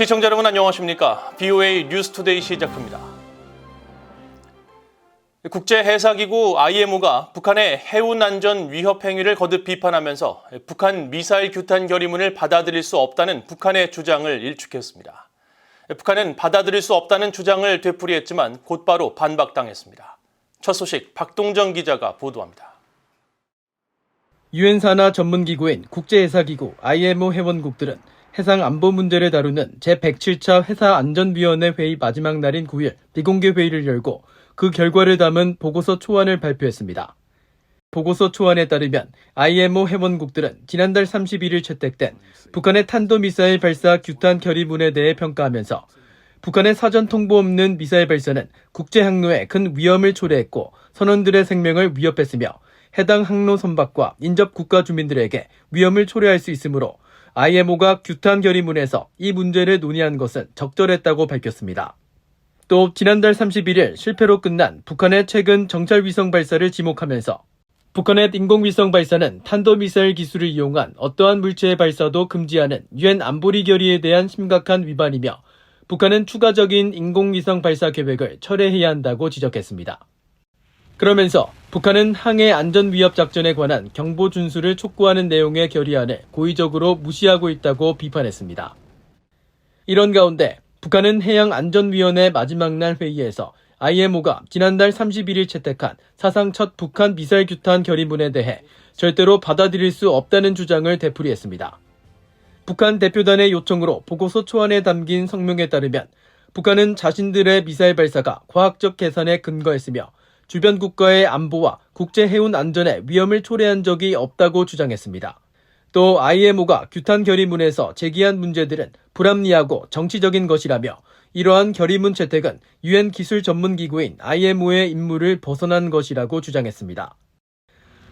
시청자 여러분 안녕하십니까? BOA 뉴스투데이 시작합니다. 국제해사기구 IMO가 북한의 해운안전 위협 행위를 거듭 비판하면서 북한 미사일 규탄 결의문을 받아들일 수 없다는 북한의 주장을 일축했습니다. 북한은 받아들일 수 없다는 주장을 되풀이했지만 곧바로 반박당했습니다. 첫 소식 박동정 기자가 보도합니다. 유엔 산하 전문기구인 국제해사기구 IMO 회원국들은 해상 안보 문제를 다루는 제107차 회사안전위원회 회의 마지막 날인 9일 비공개 회의를 열고 그 결과를 담은 보고서 초안을 발표했습니다. 보고서 초안에 따르면 IMO 회원국들은 지난달 31일 채택된 북한의 탄도미사일 발사 규탄 결의문에 대해 평가하면서 북한의 사전 통보 없는 미사일 발사는 국제 항로에 큰 위험을 초래했고 선원들의 생명을 위협했으며 해당 항로 선박과 인접 국가 주민들에게 위험을 초래할 수 있으므로 IMO가 규탄 결의문에서 이 문제를 논의한 것은 적절했다고 밝혔습니다. 또 지난달 31일 실패로 끝난 북한의 최근 정찰위성 발사를 지목하면서 북한의 인공위성 발사는 탄도미사일 기술을 이용한 어떠한 물체의 발사도 금지하는 유엔 안보리 결의에 대한 심각한 위반이며 북한은 추가적인 인공위성 발사 계획을 철회해야 한다고 지적했습니다. 그러면서 북한은 항해 안전 위협 작전에 관한 경보 준수를 촉구하는 내용의 결의안을 고의적으로 무시하고 있다고 비판했습니다. 이런 가운데 북한은 해양안전위원회 마지막 날 회의에서 IMO가 지난달 31일 채택한 사상 첫 북한 미사일 규탄 결의문에 대해 절대로 받아들일 수 없다는 주장을 되풀이했습니다. 북한 대표단의 요청으로 보고서 초안에 담긴 성명에 따르면 북한은 자신들의 미사일 발사가 과학적 계산에 근거했으며 주변 국가의 안보와 국제 해운 안전에 위험을 초래한 적이 없다고 주장했습니다. 또 IMO가 규탄 결의문에서 제기한 문제들은 불합리하고 정치적인 것이라며 이러한 결의문 채택은 유엔 기술 전문 기구인 IMO의 임무를 벗어난 것이라고 주장했습니다.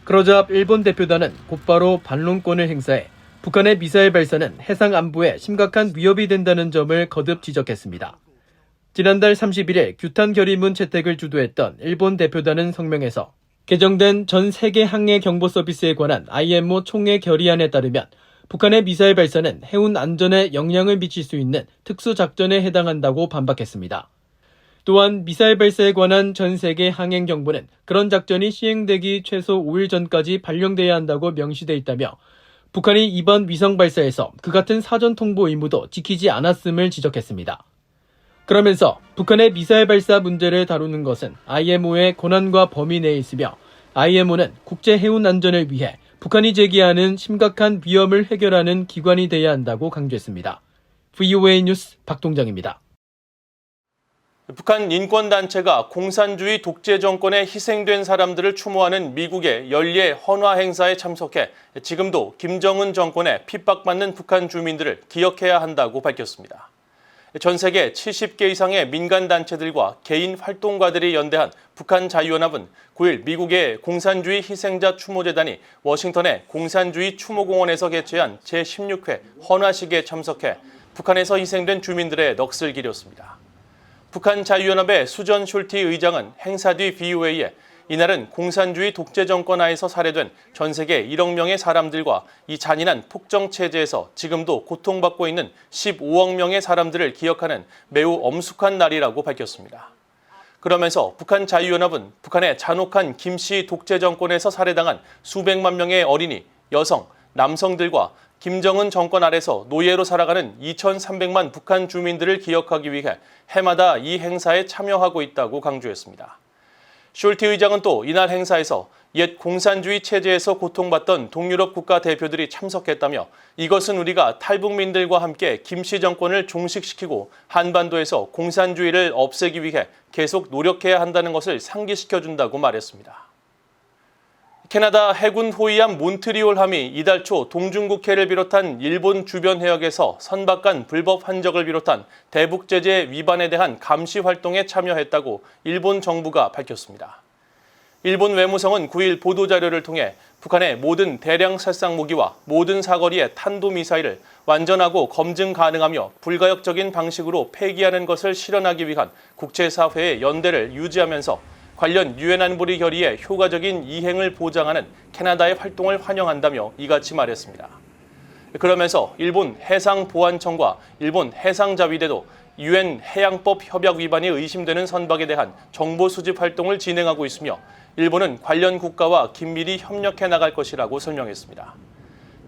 그러자 일본 대표단은 곧바로 반론권을 행사해 북한의 미사일 발사는 해상 안보에 심각한 위협이 된다는 점을 거듭 지적했습니다. 지난달 31일 규탄 결의문 채택을 주도했던 일본 대표단은 성명에서 개정된 전 세계 항해 경보 서비스에 관한 IMO 총회 결의안에 따르면 북한의 미사일 발사는 해운 안전에 영향을 미칠 수 있는 특수 작전에 해당한다고 반박했습니다. 또한 미사일 발사에 관한 전 세계 항행 경보는 그런 작전이 시행되기 최소 5일 전까지 발령돼야 한다고 명시돼 있다며 북한이 이번 위성 발사에서 그 같은 사전 통보 의무도 지키지 않았음을 지적했습니다. 그러면서 북한의 미사일 발사 문제를 다루는 것은 IMO의 권한과 범위 내에 있으며 IMO는 국제 해운 안전을 위해 북한이 제기하는 심각한 위험을 해결하는 기관이 돼야 한다고 강조했습니다. VOA 뉴스 박동정입니다. 북한 인권단체가 공산주의 독재 정권에 희생된 사람들을 추모하는 미국의 연례 헌화 행사에 참석해 지금도 김정은 정권에 핍박받는 북한 주민들을 기억해야 한다고 밝혔습니다. 전 세계 70개 이상의 민간단체들과 개인 활동가들이 연대한 북한 자유연합은 9일 미국의 공산주의 희생자 추모재단이 워싱턴의 공산주의 추모공원에서 개최한 제16회 헌화식에 참석해 북한에서 희생된 주민들의 넋을 기렸습니다. 북한 자유연합의 수전 숄티 의장은 행사 뒤 BOA에 이날은 공산주의 독재 정권 하에서 살해된 전 세계 1억 명의 사람들과 이 잔인한 폭정 체제에서 지금도 고통받고 있는 15억 명의 사람들을 기억하는 매우 엄숙한 날이라고 밝혔습니다. 그러면서 북한 자유연합은 북한의 잔혹한 김씨 독재 정권에서 살해당한 수백만 명의 어린이, 여성, 남성들과 김정은 정권 아래서 노예로 살아가는 2,300만 북한 주민들을 기억하기 위해 해마다 이 행사에 참여하고 있다고 강조했습니다. 숄티 의장은 또 이날 행사에서 옛 공산주의 체제에서 고통받던 동유럽 국가 대표들이 참석했다며 이것은 우리가 탈북민들과 함께 김씨 정권을 종식시키고 한반도에서 공산주의를 없애기 위해 계속 노력해야 한다는 것을 상기시켜준다고 말했습니다. 캐나다 해군 호위함 몬트리올함이 이달 초 동중국해를 비롯한 일본 주변 해역에서 선박간 불법 환적을 비롯한 대북 제재 위반에 대한 감시 활동에 참여했다고 일본 정부가 밝혔습니다. 일본 외무성은 9일 보도자료를 통해 북한의 모든 대량 살상 무기와 모든 사거리의 탄도미사일을 완전하고 검증 가능하며 불가역적인 방식으로 폐기하는 것을 실현하기 위한 국제사회의 연대를 유지하면서 관련 유엔 안보리 결의의 효과적인 이행을 보장하는 캐나다의 활동을 환영한다며 이같이 말했습니다. 그러면서 일본 해상보안청과 일본 해상자위대도 유엔 해양법 협약 위반이 의심되는 선박에 대한 정보 수집 활동을 진행하고 있으며 일본은 관련 국가와 긴밀히 협력해 나갈 것이라고 설명했습니다.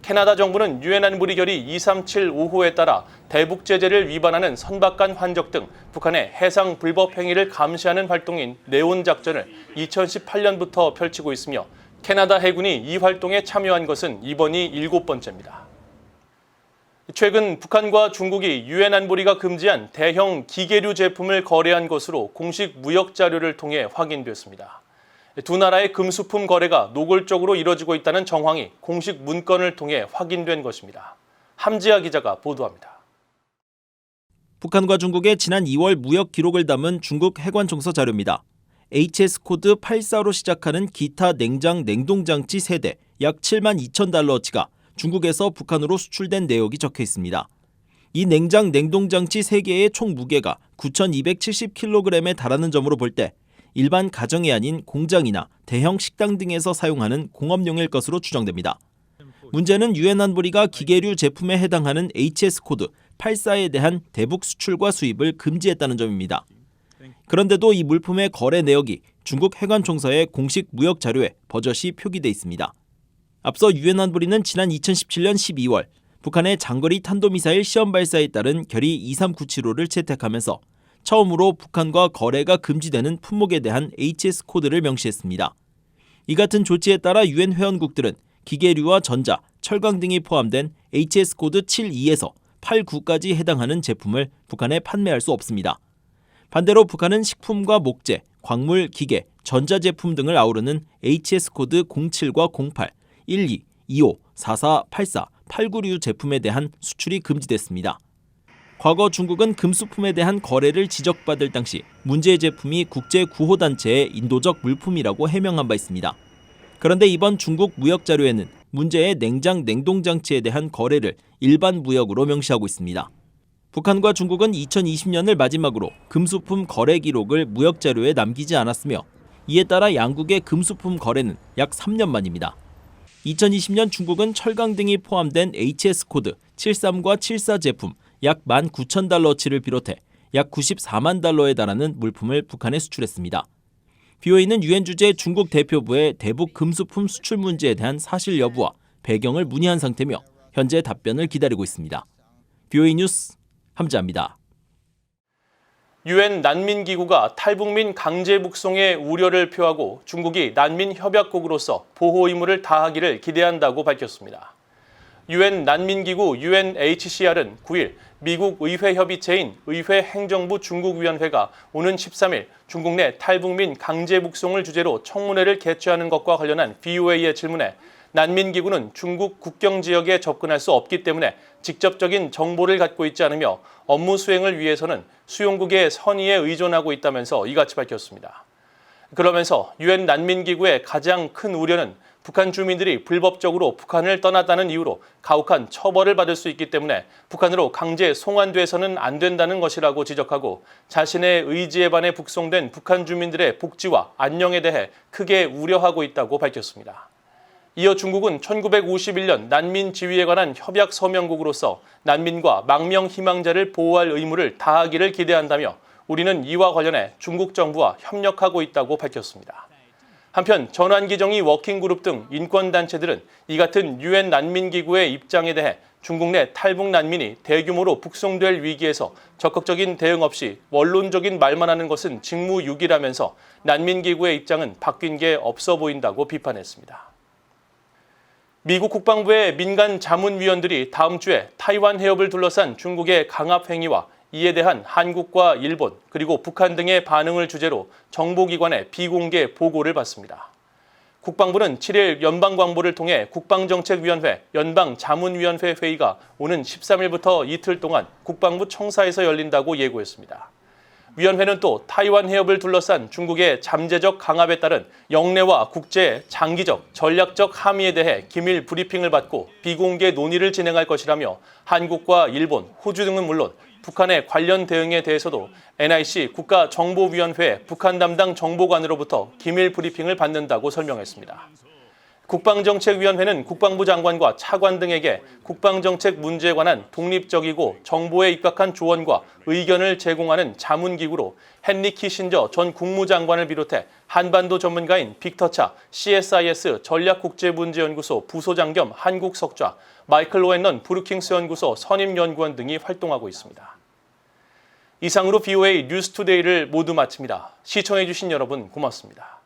캐나다 정부는 유엔 안보리 결의 2375호에 따라 대북 제재를 위반하는 선박 간 환적 등 북한의 해상 불법 행위를 감시하는 활동인 네온 작전을 2018년부터 펼치고 있으며 캐나다 해군이 이 활동에 참여한 것은 이번이 7번째입니다. 최근 북한과 중국이 유엔 안보리가 금지한 대형 기계류 제품을 거래한 것으로 공식 무역 자료를 통해 확인됐습니다. 두 나라의 금수품 거래가 노골적으로 이뤄지고 있다는 정황이 공식 문건을 통해 확인된 것입니다. 함지아 기자가 보도합니다. 북한과 중국의 지난 2월 무역 기록을 담은 중국 해관청서 자료입니다. HS 코드 84로 시작하는 기타 냉장 냉동장치 세대 약 7만 2천 달러어치가 중국에서 북한으로 수출된 내역이 적혀 있습니다. 이 냉장 냉동장치 3개의 총 무게가 9,270kg에 달하는 점으로 볼 때 일반 가정이 아닌 공장이나 대형 식당 등에서 사용하는 공업용일 것으로 추정됩니다. 문제는 유엔 안보리가 기계류 제품에 해당하는 HS 코드 84에 대한 대북 수출과 수입을 금지했다는 점입니다. 그런데도 이 물품의 거래 내역이 중국 해관청서의 공식 무역 자료에 버젓이 표기돼 있습니다. 앞서 유엔 안보리는 지난 2017년 12월 북한의 장거리 탄도미사일 시험 발사에 따른 결의 2397호를 채택하면서 처음으로 북한과 거래가 금지되는 품목에 대한 HS 코드를 명시했습니다. 이 같은 조치에 따라 유엔 회원국들은 기계류와 전자, 철강 등이 포함된 HS 코드 72에서 89까지 해당하는 제품을 북한에 판매할 수 없습니다. 반대로 북한은 식품과 목재, 광물, 기계, 전자제품 등을 아우르는 HS 코드 07과 08, 12, 25, 44, 84, 89류 제품에 대한 수출이 금지됐습니다. 과거 중국은 금수품에 대한 거래를 지적받을 당시 문제의 제품이 국제구호단체의 인도적 물품이라고 해명한 바 있습니다. 그런데 이번 중국 무역 자료에는 문제의 냉장 냉동장치에 대한 거래를 일반 무역으로 명시하고 있습니다. 북한과 중국은 2020년을 마지막으로 금수품 거래 기록을 무역 자료에 남기지 않았으며 이에 따라 양국의 금수품 거래는 약 3년 만입니다. 2020년 중국은 철강 등이 포함된 HS 코드 73과 74 제품 약 19,000달러어치를 비롯해 약 94만 달러에 달하는 물품을 북한에 수출했습니다. BOA는 유엔 주재 중국 대표부에 대북 금수품 수출 문제에 대한 사실 여부와 배경을 문의한 상태며 현재 답변을 기다리고 있습니다. BOA 뉴스 함지아입니다. 유엔 난민기구가 탈북민 강제 북송의 우려를 표하고 중국이 난민 협약국으로서 보호 의무를 다하기를 기대한다고 밝혔습니다. 유엔 난민기구 UNHCR은 9일 미국 의회 협의체인 의회행정부 중국위원회가 오는 13일 중국 내 탈북민 강제 북송을 주제로 청문회를 개최하는 것과 관련한 BOA의 질문에 난민기구는 중국 국경 지역에 접근할 수 없기 때문에 직접적인 정보를 갖고 있지 않으며 업무 수행을 위해서는 수용국의 선의에 의존하고 있다면서 이같이 밝혔습니다. 그러면서 유엔 난민기구의 가장 큰 우려는 북한 주민들이 불법적으로 북한을 떠났다는 이유로 가혹한 처벌을 받을 수 있기 때문에 북한으로 강제 송환돼서는 안 된다는 것이라고 지적하고 자신의 의지에 반해 북송된 북한 주민들의 복지와 안녕에 대해 크게 우려하고 있다고 밝혔습니다. 이어 중국은 1951년 난민 지위에 관한 협약 서명국으로서 난민과 망명 희망자를 보호할 의무를 다하기를 기대한다며 우리는 이와 관련해 중국 정부와 협력하고 있다고 밝혔습니다. 한편 전환기정의 워킹그룹 등 인권단체들은 이 같은 유엔 난민기구의 입장에 대해 중국 내 탈북 난민이 대규모로 북송될 위기에서 적극적인 대응 없이 원론적인 말만 하는 것은 직무유기라면서 난민기구의 입장은 바뀐 게 없어 보인다고 비판했습니다. 미국 국방부의 민간 자문위원들이 다음 주에 타이완 해협을 둘러싼 중국의 강압 행위와 이에 대한 한국과 일본 그리고 북한 등의 반응을 주제로 정보기관의 비공개 보고를 받습니다. 국방부는 7일 연방광보를 통해 국방정책위원회 연방자문위원회 회의가 오는 13일부터 이틀 동안 국방부 청사에서 열린다고 예고했습니다. 위원회는 또 타이완 해협을 둘러싼 중국의 잠재적 강압에 따른 영내와 국제의 장기적, 전략적 함의에 대해 기밀 브리핑을 받고 비공개 논의를 진행할 것이라며 한국과 일본, 호주 등은 물론 북한의 관련 대응에 대해서도 NIC 국가정보위원회 북한 담당 정보관으로부터 기밀 브리핑을 받는다고 설명했습니다. 국방정책위원회는 국방부 장관과 차관 등에게 국방정책 문제에 관한 독립적이고 정보에 입각한 조언과 의견을 제공하는 자문기구로 헨리 키신저 전 국무장관을 비롯해 한반도 전문가인 빅터차 CSIS 전략국제문제연구소 부소장 겸 한국석좌, 마이클 로앤넌 브루킹스 연구소 선임연구원 등이 활동하고 있습니다. 이상으로 BOA 뉴스투데이를 모두 마칩니다. 시청해주신 여러분 고맙습니다.